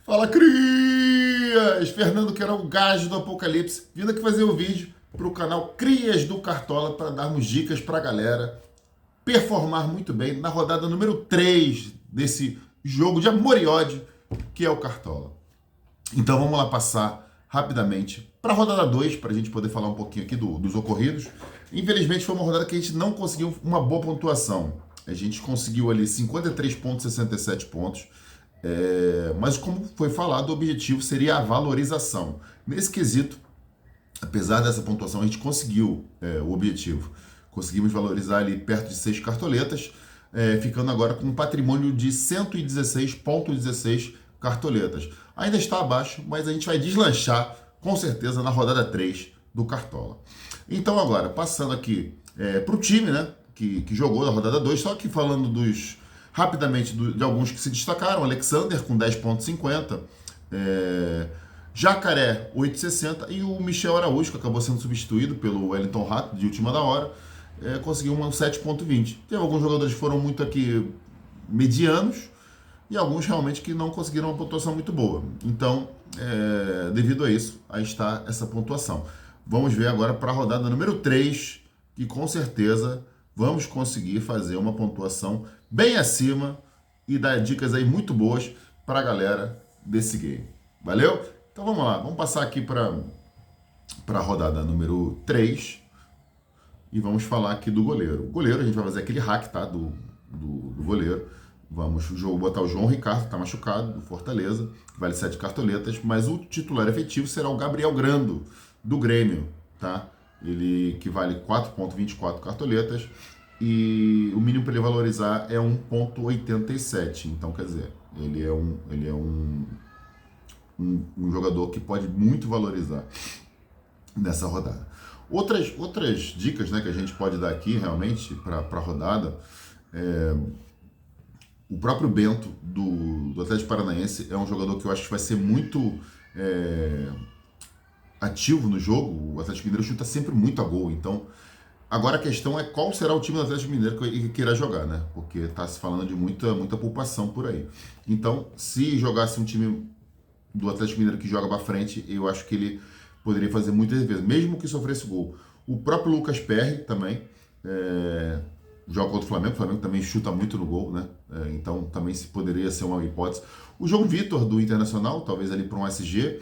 Fala, Crias! Fernando Queiroz, o gajo do Apocalipse, vindo aqui fazer um vídeo para o canal Crias do Cartola para darmos dicas para a galera performar muito bem na rodada número 3 desse jogo de amor e ódio que é o Cartola. Então vamos lá passar rapidamente para a rodada 2 para a gente poder falar um pouquinho aqui dos ocorridos. Infelizmente foi uma rodada que a gente não conseguiu uma boa pontuação. A gente conseguiu ali 53,67 pontos. Mas como foi falado, o objetivo seria a valorização. Nesse quesito, apesar dessa pontuação, a gente conseguiu o objetivo. Conseguimos valorizar ali perto de 6 cartoletas, ficando agora com um patrimônio de 116,16 cartoletas. Ainda está abaixo, mas a gente vai deslanchar com certeza na rodada 3 do Cartola. Então agora, passando aqui para o time, né, que jogou na rodada 2, só que falando rapidamente de alguns que se destacaram: Alexander com 10,50, Jacaré 8,60 e o Michel Araújo, que acabou sendo substituído pelo Wellington Rato de última da hora, conseguiu um 7,20. Teve alguns jogadores que foram muito aqui medianos e alguns realmente que não conseguiram uma pontuação muito boa. Então, devido a isso, aí está essa pontuação. Vamos ver agora para a rodada número 3, que com certeza vamos conseguir fazer uma pontuação bem acima e dar dicas aí muito boas para a galera desse game. Valeu? Então vamos lá, vamos passar aqui para a rodada número 3 e vamos falar aqui do goleiro. O goleiro, a gente vai fazer aquele hack, tá? Do goleiro. Vamos botar o João Ricardo, que está machucado, do Fortaleza, que vale 7 cartoletas, mas o titular efetivo será o Gabriel Grando, do Grêmio, tá? Ele que vale 4,24 cartoletas e o mínimo para ele valorizar é 1,87. Então, quer dizer, ele é um jogador que pode muito valorizar nessa rodada. Outras dicas, né, que a gente pode dar aqui realmente para a rodada, o próprio Bento do Atlético Paranaense é um jogador que eu acho que vai ser muito ativo no jogo. O Atlético Mineiro chuta sempre muito a gol, então agora a questão é qual será o time do Atlético Mineiro que irá jogar, né? Porque está se falando de muita poupação por aí. Então, se jogasse um time do Atlético Mineiro que joga para frente, eu acho que ele poderia fazer muita defesa, mesmo que sofresse gol. O próprio Lucas Perry também joga contra o Flamengo também chuta muito no gol, né? Então também se poderia ser uma hipótese. O João Vitor do Internacional, talvez ali para um SG,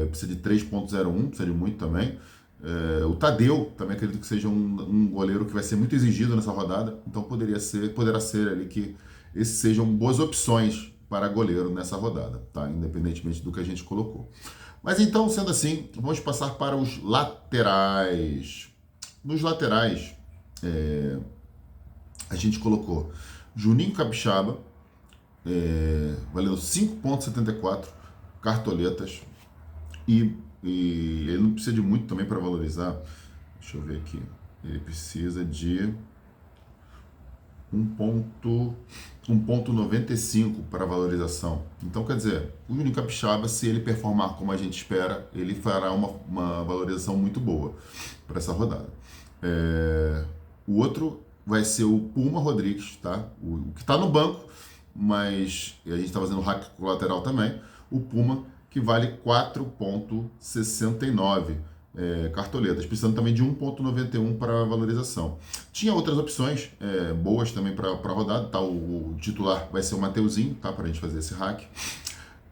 precisa de 3,01, precisa de muito também. O Tadeu, também acredito que seja um goleiro que vai ser muito exigido nessa rodada, então poderá ser ali que esses sejam boas opções para goleiro nessa rodada, tá? Independentemente do que a gente colocou. Mas então, sendo assim, vamos passar para os laterais. Nos laterais, a gente colocou Juninho Capixaba, valendo 5,74 cartoletas, e ele não precisa de muito também para valorizar. Deixa eu ver aqui. Ele precisa de 1,95 para valorização. Então, quer dizer, o Juninho Capixaba, se ele performar como a gente espera, ele fará uma valorização muito boa para essa rodada. O outro vai ser o Puma Rodrigues, tá? O que está no banco, mas a gente está fazendo hack com o lateral também. O Puma, que vale 4,69 cartoletas, precisando também de 1,91 para valorização. Tinha outras opções boas também para a rodada, tá? O titular vai ser o Mateuzinho, tá? Para a gente fazer esse hack.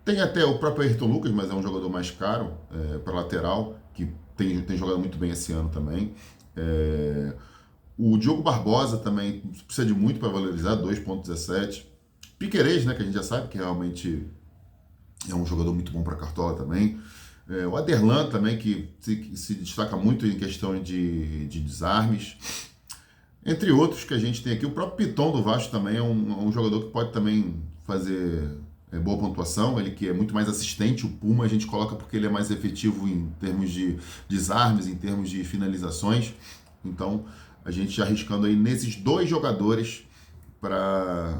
Tem até o próprio Ayrton Lucas, mas é um jogador mais caro para lateral, que tem jogado muito bem esse ano também. O Diogo Barbosa também precisa de muito para valorizar, 2,17. Piquerez, né, que a gente já sabe que realmente é um jogador muito bom para Cartola também. O Aderlan também, que se destaca muito em questão de desarmes. Entre outros que a gente tem aqui, o próprio Piton do Vasco também é um jogador que pode também fazer boa pontuação. Ele que é muito mais assistente. O Puma a gente coloca porque ele é mais efetivo em termos de desarmes, em termos de finalizações. Então, a gente arriscando aí nesses dois jogadores para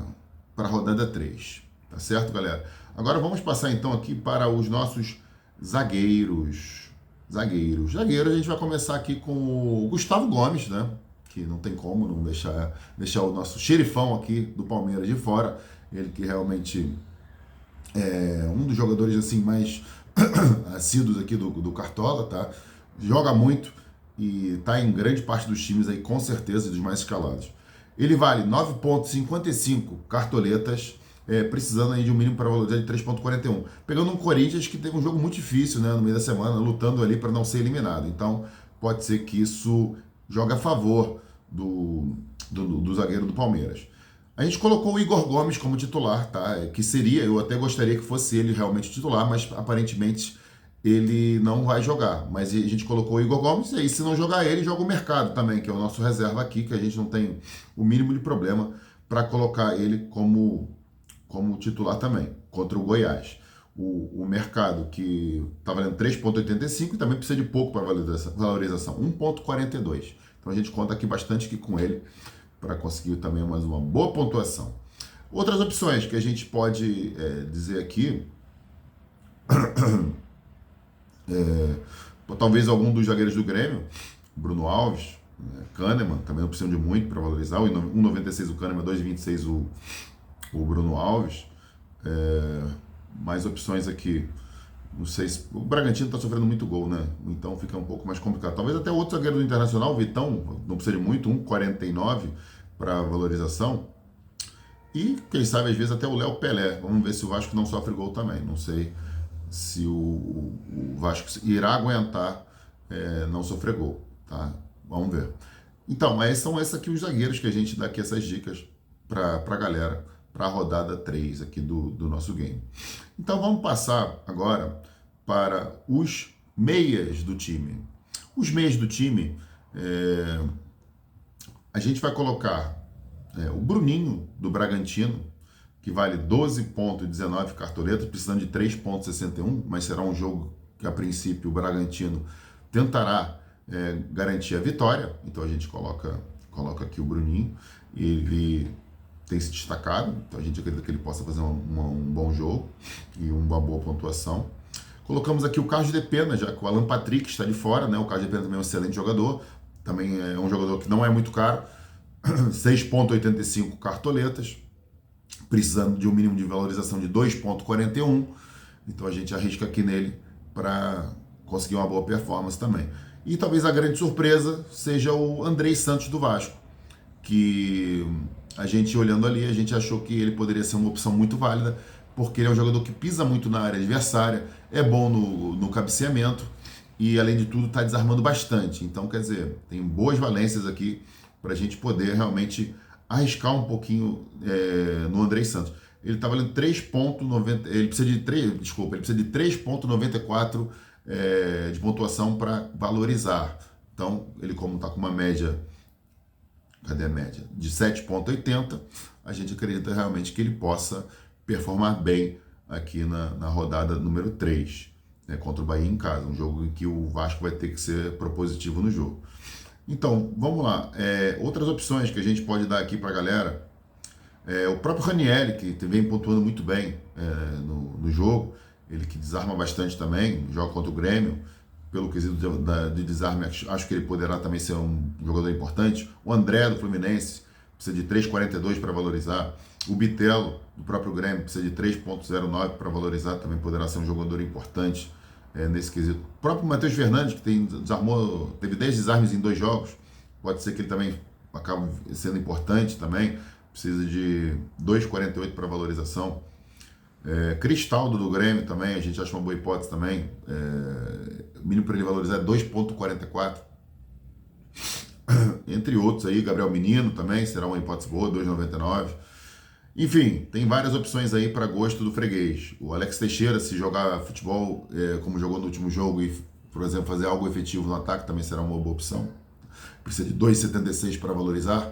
a rodada 3. Tá certo, galera? Agora vamos passar então aqui para os nossos zagueiros. Zagueiro, a gente vai começar aqui com o Gustavo Gomes, né? Que não tem como não deixar o nosso xerifão aqui do Palmeiras de fora. Ele que realmente Um dos jogadores assim mais assíduos aqui do Cartola, tá? Joga muito e tá em grande parte dos times aí, com certeza, dos mais escalados. Ele vale 9,55 cartoletas, precisando aí de um mínimo para valorizar de 3,41. Pegando um Corinthians que teve um jogo muito difícil, né, no meio da semana, lutando ali para não ser eliminado. Então, pode ser que isso jogue a favor do zagueiro do Palmeiras. A gente colocou o Igor Gomes como titular, tá? Que seria, eu até gostaria que fosse ele realmente titular, mas aparentemente ele não vai jogar. Mas a gente colocou o Igor Gomes, e aí se não jogar ele, joga o Mercado também, que é o nosso reserva aqui, que a gente não tem o mínimo de problema para colocar ele como titular também, contra o Goiás. O Mercado, que está valendo 3,85 e também precisa de pouco para valorização, 1,42. Então a gente conta aqui bastante aqui com ele para conseguir também mais uma boa pontuação. Outras opções que a gente pode dizer aqui, talvez algum dos zagueiros do Grêmio, Bruno Alves, Kahneman, também não precisam de muito para valorizar, 1,96 o Kahneman, 2,26 o Bruno Alves. Mais opções aqui, não sei se... O Bragantino está sofrendo muito gol, né? Então fica um pouco mais complicado. Talvez até outro zagueiro do Internacional, o Vitão, não precisa de muito, 1,49 para valorização. E, quem sabe, às vezes até o Léo Pelé. Vamos ver se o Vasco não sofre gol também. Não sei se o Vasco irá aguentar não sofrer gol, tá? Vamos ver. Então, são esses aqui os zagueiros que a gente dá aqui essas dicas para a galera, para a rodada 3 aqui do nosso game. Então vamos passar agora para os meias do time. Os meias do time, a gente vai colocar o Bruninho do Bragantino, que vale 12,19 cartoletas, precisando de 3,61, mas será um jogo que a princípio o Bragantino tentará garantir a vitória. Então a gente coloca aqui o Bruninho, ele tem se destacado, então a gente acredita que ele possa fazer um bom jogo e uma boa pontuação. Colocamos aqui o Carlos de Pena, já que o Alan Patrick está de fora, né? O Carlos de Pena também é um excelente jogador, também é um jogador que não é muito caro, 6,85 cartoletas, precisando de um mínimo de valorização de 2,41, então a gente arrisca aqui nele para conseguir uma boa performance também. E talvez a grande surpresa seja o Andrei Santos do Vasco, que a gente olhando ali, a gente achou que ele poderia ser uma opção muito válida, porque ele é um jogador que pisa muito na área adversária, é bom no cabeceamento e, além de tudo, está desarmando bastante. Então, quer dizer, tem boas valências aqui para a gente poder realmente arriscar um pouquinho no Andrei Santos. Ele está valendo 3,90, ele precisa de 3,94 de pontuação para valorizar. Então, ele como está com uma média, cadê a média? De 7,80, a gente acredita realmente que ele possa performar bem aqui na rodada número 3, né, contra o Bahia em casa, um jogo em que o Vasco vai ter que ser propositivo no jogo. Então, vamos lá. Outras opções que a gente pode dar aqui para a galera, o próprio Ranieri, que vem pontuando muito bem no jogo, ele que desarma bastante também, joga contra o Grêmio, pelo quesito de desarme, acho que ele poderá também ser um jogador importante. O André, do Fluminense, precisa de 3,42 para valorizar. O Bitelo, do próprio Grêmio, precisa de 3,09 para valorizar, também poderá ser um jogador importante nesse quesito. O próprio Matheus Fernandes, que teve 10 desarmes em 2 jogos, pode ser que ele também acabe sendo importante também, precisa de 2,48 para valorização. Cristaldo do Grêmio também, a gente acha uma boa hipótese também. O mínimo para ele valorizar é 2,44. Entre outros aí, Gabriel Menino também será uma hipótese boa, 2,99. Enfim, tem várias opções aí para gosto do freguês. O Alex Teixeira, se jogar futebol como jogou no último jogo e, por exemplo, fazer algo efetivo no ataque, também será uma boa opção. Precisa de 2,76 para valorizar.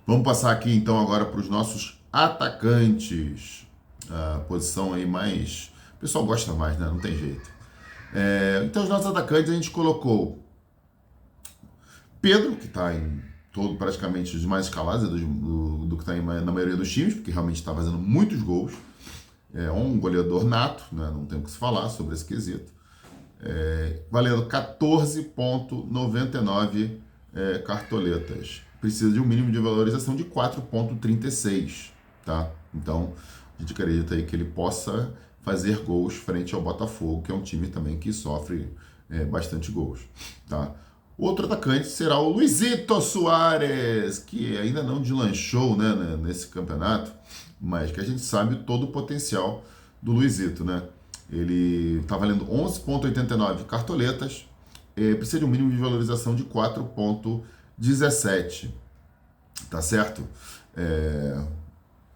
Vamos passar aqui então agora para os nossos atacantes. A posição aí mais... O pessoal gosta mais, né? Não tem jeito. Então os nossos atacantes a gente colocou Pedro, que está em praticamente os mais escalados do que está na maioria dos times, porque realmente está fazendo muitos gols. É um goleador nato, né? Não tem o que se falar sobre esse quesito. Valendo 14,99 cartoletas. Precisa de um mínimo de valorização de 4,36, tá? Então, A gente acredita aí que ele possa fazer gols frente ao Botafogo, que é um time também que sofre bastante gols, tá? Outro atacante será o Luizito Soares, que ainda não deslanchou, né, nesse campeonato, mas que a gente sabe todo o potencial do Luizito, né? Ele está valendo 11,89 cartoletas, precisa de um mínimo de valorização de 4,17, tá certo? A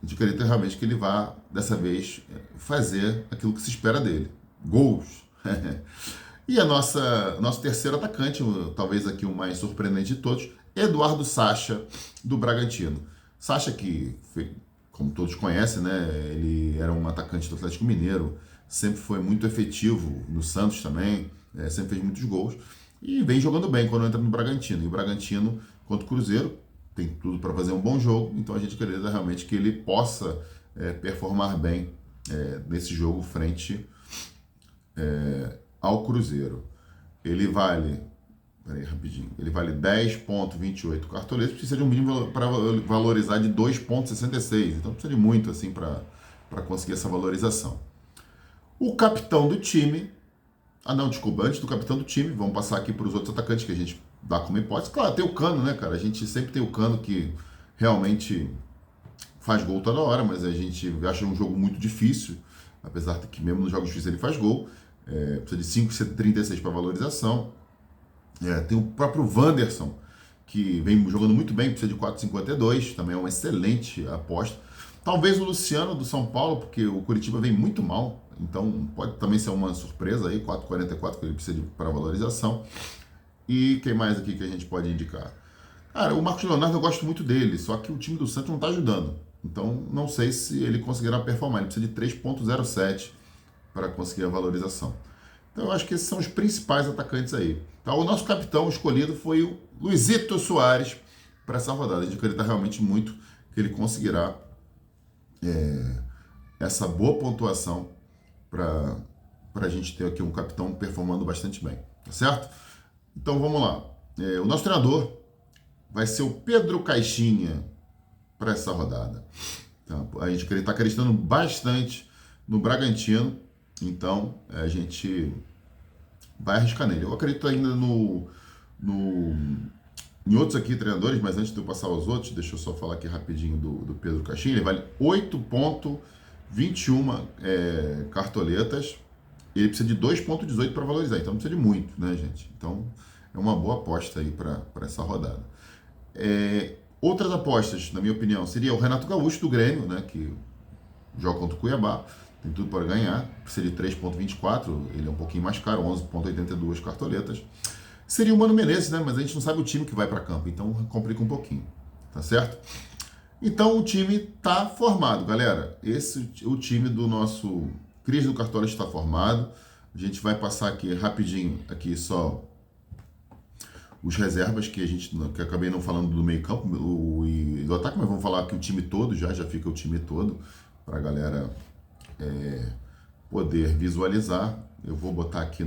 gente acredita realmente que ele vai, dessa vez, fazer aquilo que se espera dele, gols. E nosso terceiro atacante, talvez aqui o mais surpreendente de todos, Eduardo Sacha, do Bragantino. Sacha que, como todos conhecem, né, ele era um atacante do Atlético Mineiro, sempre foi muito efetivo no Santos também, sempre fez muitos gols, e vem jogando bem quando entra no Bragantino. E o Bragantino, contra o Cruzeiro, tem tudo para fazer um bom jogo, então a gente acredita realmente que ele possa performar bem nesse jogo frente ao Cruzeiro. Ele vale, ele vale 10,28 cartoletas, precisa de um mínimo para valorizar de 2,66, então precisa de muito assim para conseguir essa valorização. O capitão do time, desculpa, antes do capitão do time, vamos passar aqui para os outros atacantes que a gente dá como hipótese. Claro, tem o Cano, né, cara? A gente sempre tem o Cano que realmente faz gol toda hora, mas a gente acha um jogo muito difícil, apesar de que mesmo nos jogos difíceis ele faz gol. Precisa de 5,36 para valorização. Tem o próprio Wanderson, que vem jogando muito bem, precisa de 4,52, também é uma excelente aposta. Talvez o Luciano do São Paulo, porque o Curitiba vem muito mal, então pode também ser uma surpresa aí, 4,44 que ele precisa para valorização. E quem mais aqui que a gente pode indicar? Cara, o Marcos Leonardo eu gosto muito dele, só que o time do Santos não está ajudando. Então não sei se ele conseguirá performar, ele precisa de 3,07 para conseguir a valorização. Então eu acho que esses são os principais atacantes aí. Então, o nosso capitão escolhido foi o Luizito Soares para essa rodada. A gente acredita realmente muito que ele conseguirá essa boa pontuação para a gente ter aqui um capitão performando bastante bem, tá certo? Então vamos lá. O nosso treinador vai ser o Pedro Caixinha para essa rodada. Então, a gente está acreditando bastante no Bragantino, então a gente vai arriscar nele. Eu acredito ainda em outros aqui treinadores, mas antes de eu passar aos outros, deixa eu só falar aqui rapidinho do Pedro Caixinha. Ele vale 8,21 cartoletas. Ele precisa de 2,18 para valorizar, então não precisa de muito, né, gente? Então é uma boa aposta aí para essa rodada. Outras apostas, na minha opinião, seria o Renato Gaúcho do Grêmio, né, que joga contra o Cuiabá, tem tudo para ganhar, precisa de 3,24, ele é um pouquinho mais caro, 11,82 cartoletas. Seria o Mano Menezes, né, mas a gente não sabe o time que vai para campo, então complica um pouquinho, tá certo? Então o time tá formado, galera. O time do nosso Cris do Cartola está formado. A gente vai passar aqui rapidinho, aqui só os reservas que que acabei não falando do meio campo e do ataque, mas vamos falar aqui o time todo, já fica o time todo para a galera poder visualizar. Eu vou botar aqui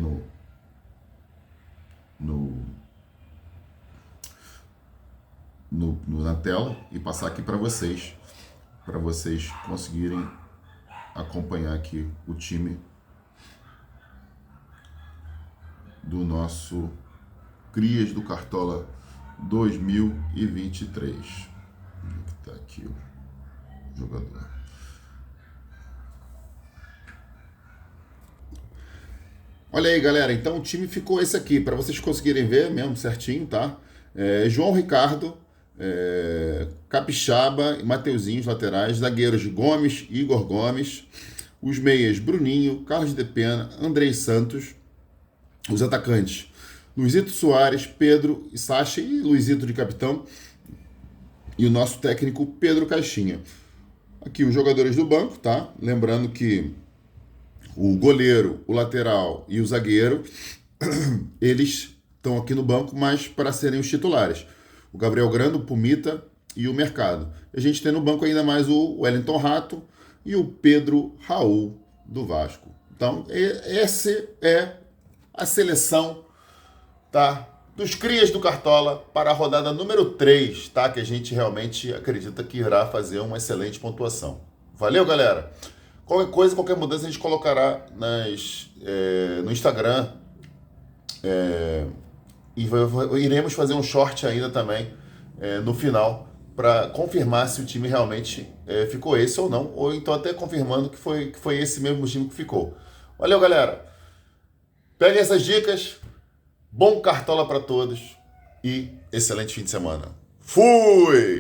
na tela e passar aqui para vocês conseguirem acompanhar aqui o time do nosso Crias do Cartola 2023. Está aqui o jogador. Olha aí, galera, então o time ficou esse aqui, para vocês conseguirem ver mesmo certinho, tá? João Ricardo, Capixaba e Mateuzinho, os laterais, zagueiros Gomes, Igor Gomes, os meias Bruninho, Carlos de Pena, Andrei Santos, os atacantes Luizito Soares, Pedro e Sacha e Luizito de capitão, e o nosso técnico Pedro Caixinha. Aqui os jogadores do banco, tá? Lembrando que o goleiro, o lateral e o zagueiro, eles estão aqui no banco, mas para serem os titulares. O Gabriel Grando, o Pumita e o Mercado. A gente tem no banco ainda mais o Wellington Rato e o Pedro Raul do Vasco. Então, essa é a seleção, tá, dos Crias do Cartola para a rodada número 3, tá? Que a gente realmente acredita que irá fazer uma excelente pontuação. Valeu, galera! Qualquer coisa, qualquer mudança a gente colocará no Instagram. E iremos fazer um short ainda também no final para confirmar se o time realmente ficou esse ou não, ou então até confirmando que foi esse mesmo time que ficou. Valeu, galera! Peguem essas dicas, bom cartola para todos e excelente fim de semana. Fui!